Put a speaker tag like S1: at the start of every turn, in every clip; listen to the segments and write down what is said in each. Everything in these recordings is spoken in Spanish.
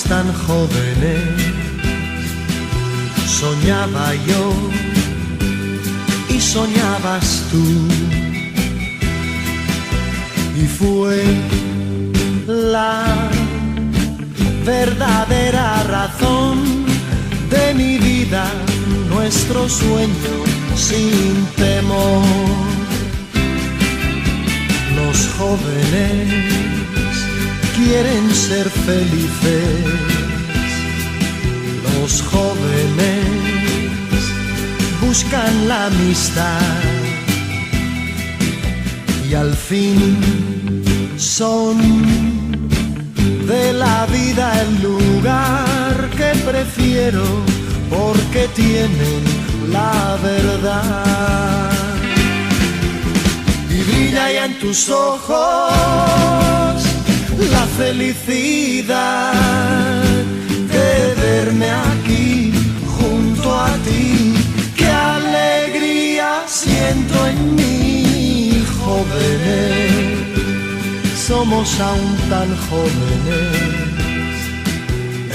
S1: tan jóvenes, soñaba yo y soñabas tú, y fue la verdadera razón de mi vida, nuestro sueño sin temor. Los jóvenes quieren ser felices, los jóvenes buscan la amistad y al fin son de la vida el lugar que prefiero porque tienen la verdad. Y brilla ya en tus ojos la felicidad de verme aquí junto a ti. Qué alegría siento en mí, jóvenes, somos aún tan jóvenes.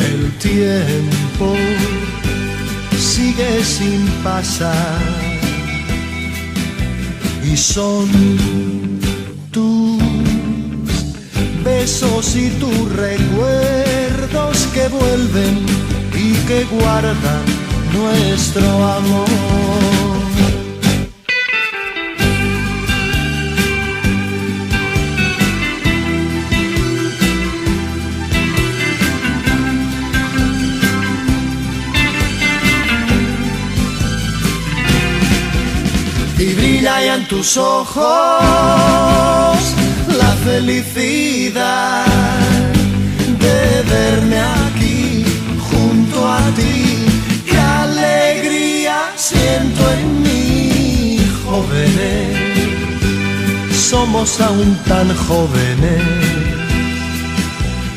S1: El tiempo sigue sin pasar y son tus besos y tus recuerdos que vuelven y que guardan nuestro amor. Y brilla ya en tus ojos la felicidad de verme aquí junto a ti. Qué alegría siento en mí, jóvenes, somos aún tan jóvenes.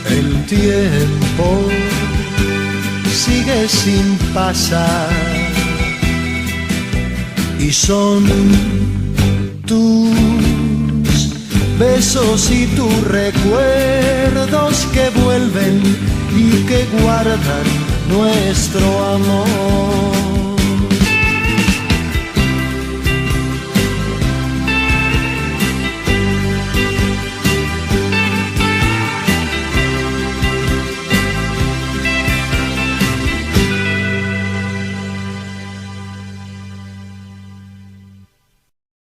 S1: El tiempo sigue sin pasar y son tus besos y tus recuerdos que vuelven y que guardan nuestro amor.